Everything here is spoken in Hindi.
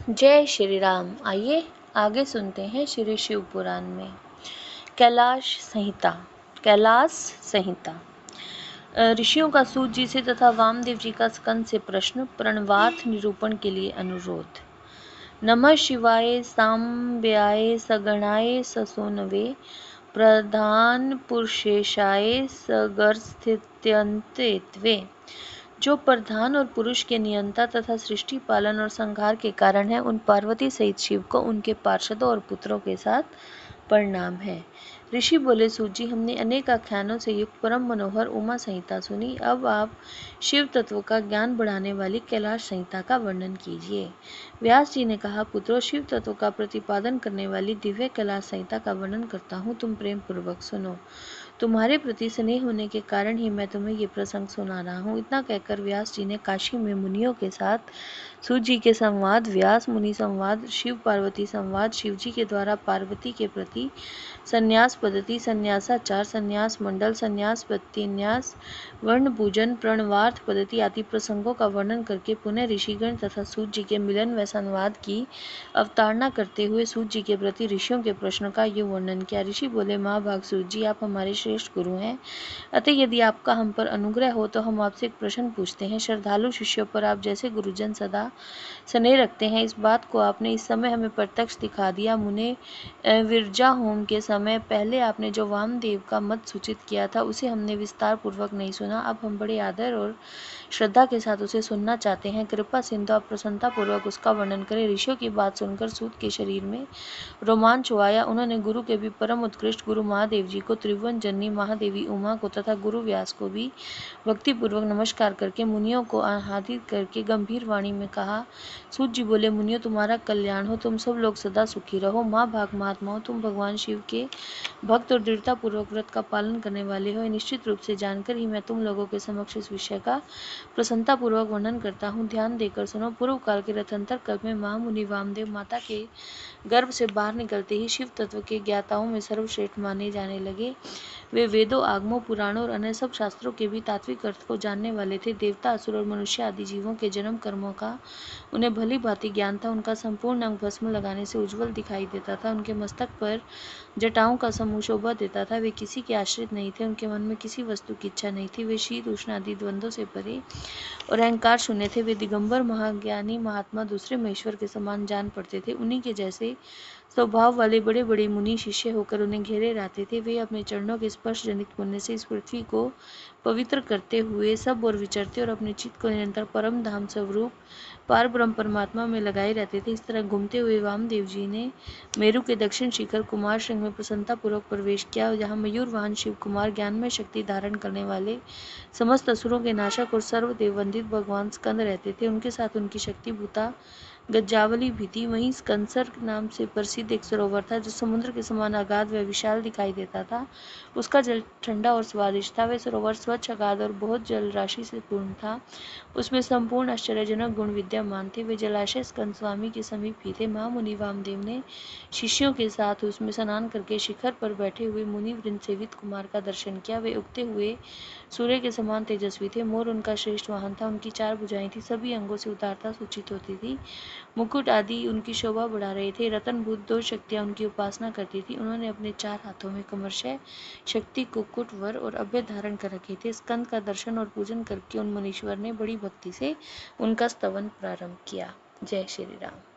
जय श्री राम। आइए आगे सुनते हैं श्री शिव पुराण में कैलाश संहिता। ऋषियों का सूत जी से तथा वामदेव जी का स्कंद से प्रश्न, प्रणवार्थ निरूपण के लिए अनुरोध। नमः शिवाय सांब्याय सगणाय ससोनवे प्रधान पुरुषेशाय सगर्स्थित्यन्तेत्वे। जो प्रधान और पुरुष के नियंता तथा सृष्टि पालन और संहार के कारण है, उन पार्वती सहित शिव को उनके पार्षदों और पुत्रों के साथ प्रणाम है। ऋषि बोले, सूत जी, हमने अनेक आख्यानों से युक्त परम मनोहर उमा संहिता सुनी। अब आप शिव तत्व का ज्ञान बढ़ाने वाली कैलाश संहिता का वर्णन कीजिए। व्यास जी ने कहा, पुत्रों, शिव तत्व का प्रतिपादन करने वाली दिव्य कैलाश संहिता का वर्णन करता हूँ, तुम प्रेम पूर्वक सुनो। तुम्हारे प्रति स्नेह होने के कारण ही मैं तुम्हें ये प्रसंग सुना रहा हूँ। इतना कहकर व्यास जी ने काशी में मुनियों के साथ सूत जी के संवाद, व्यास मुनि संवाद, शिव पार्वती संवाद, शिव जी के द्वारा पार्वती के प्रति संन्यास पद्धति, संन्यासाचार, संन्यास मंडल, संन्यास प्रतिन्यास, वर्ण पूजन, प्रणवार्थ पद्धति आदि प्रसंगों का वर्णन करके पुनः ऋषिगण तथा सूत जी के मिलन व संवाद की अवतारणा करते हुए सूत जी के प्रति ऋषियों के प्रश्न का ये वर्णन किया। ऋषि बोले, महाभाग सूत जी, आप हमारे श्रेष्ठ गुरु हैं, अतः यदि आपका हम पर अनुग्रह हो तो हम आपसे एक प्रश्न पूछते हैं। श्रद्धालु शिष्यों पर आप जैसे गुरुजन सदा स्नेह रखते हैं, इस बात को आपने इस समय हमें प्रत्यक्ष दिखा दिया। मुने विरजा होम के समय पहले आपने जो वामदेव का मत सूचित किया था, उसे हमने विस्तार पूर्वक नहीं सुना। अब हम बड़े आदर और श्रद्धा के साथ उसे सुनना चाहते हैं। कृपा सिंधु आप प्रसन्नता पूर्वक उसका वर्णन करें। ऋषियों की बात सुनकर सूत के शरीर में रोमांच हुआ। उन्होंने गुरु के भी परम उत्कृष्ट गुरु महादेव जी को, त्रिभुवन जननी महादेवी उमा को तथा गुरु व्यास को भी भक्ति पूर्वक नमस्कार करके मुनियों को आह्लादित करके गंभीर वाणी में कहा। सूत जी बोले, मुनियों, तुम्हारा कल्याण हो, तुम सब लोग सदा सुखी रहो। माँ भाग महात्माओं, तुम भगवान शिव के भक्त और दृढ़ता पूर्वक व्रत का पालन करने वाले हो। निश्चित रूप से जानकर ही मैं तुम लोगों के समक्ष इस विषय का प्रसन्नता पूर्वक वर्णन करता हूँ। ध्यान देकर सुनो। पूर्व काल के रथंतर कल्प में महामुनि वामदेव माता के गर्भ से बाहर निकलते ही शिव तत्व के ज्ञाताओं में सर्वश्रेष्ठ माने जाने लगे। वे वेदों, आगमों, पुराणों और अन्य सब शास्त्रों के भी तात्विक अर्थ को जानने वाले थे। देवता, असुर और मनुष्य आदि जीवों के जन्म कर्मों का उन्हें भली भांति ज्ञान था। उनका संपूर्ण अंग भस्म लगाने से उज्ज्वल दिखाई देता था। उनके मस्तक पर जटाओं का समूह शोभा देता था। वे किसी के आश्रित नहीं थे। उनके मन में किसी वस्तु की इच्छा नहीं थी। वे शीत उष्ण आदि द्वंद्वों से परे और अहंकार शून्य थे। वे दिगंबर महाज्ञानी महात्मा दूसरे महेश्वर के समान जान पड़ते थे। उन्हीं के जैसे स्वभाव वाले बड़े बड़े मुनि शिष्य होकर उन्हें घेरे रहते थे। वे अपने चरणों के स्पर्श जनित पुण्य से इस पृथ्वी को पवित्र करते हुए सब और विचरते और अपने चित्त को निरंतर परम धाम स्वरूप पार ब्रह्म परमात्मा में लगाए रहते थे। इस तरह घूमते हुए वामदेव जी ने मेरु के दक्षिण शिखर कुमार श्रृंग में प्रसन्नता पूर्वक प्रवेश किया, जहाँ मयूर वाहन शिव कुमार ज्ञानमय शक्ति धारण करने वाले समस्त असुरों के नाशक और सर्वदेव वंदित भगवान स्कंद रहते थे। उनके साथ उनकी शक्ति भूता गज्जावली भी थी। वहीं स्कंसर नाम से प्रसिद्ध एक सरोवर था, जो समुद्र के समान अगाध व विशाल दिखाई देता था। उसका जल ठंडा और स्वादिष्ट था। वह सरोवर स्वच्छ, अगाध और बहुत जल राशि से पूर्ण था। उसमें संपूर्ण आश्चर्यजनक गुण विद्यमान थे। वे जलाशय स्कंद स्वामी के समीप ही थे। महामुनि वामदेव ने शिष्यों के साथ उसमें स्नान करके शिखर पर बैठे हुए मुनि वृंद सेवित कुमार का दर्शन किया। वे उगते हुए सूर्य के समान तेजस्वी थे। मोर उनका श्रेष्ठ वाहन था। उनकी 4 भुजाएं थी। सभी अंगों से उदारता सूचित होती थी। मुकुट आदि उनकी शोभा बढ़ा रहे थे। रतनभूत 2 शक्तियां उनकी उपासना करती थी। उन्होंने अपने 4 हाथों में कमर्शय, शक्ति, कुक्कुट, वर और अभय धारण कर रखे थे। स्कंद का दर्शन और पूजन करके उन मुनीश्वर ने बड़ी भक्ति से उनका स्तवन प्रारंभ किया। जय श्री राम।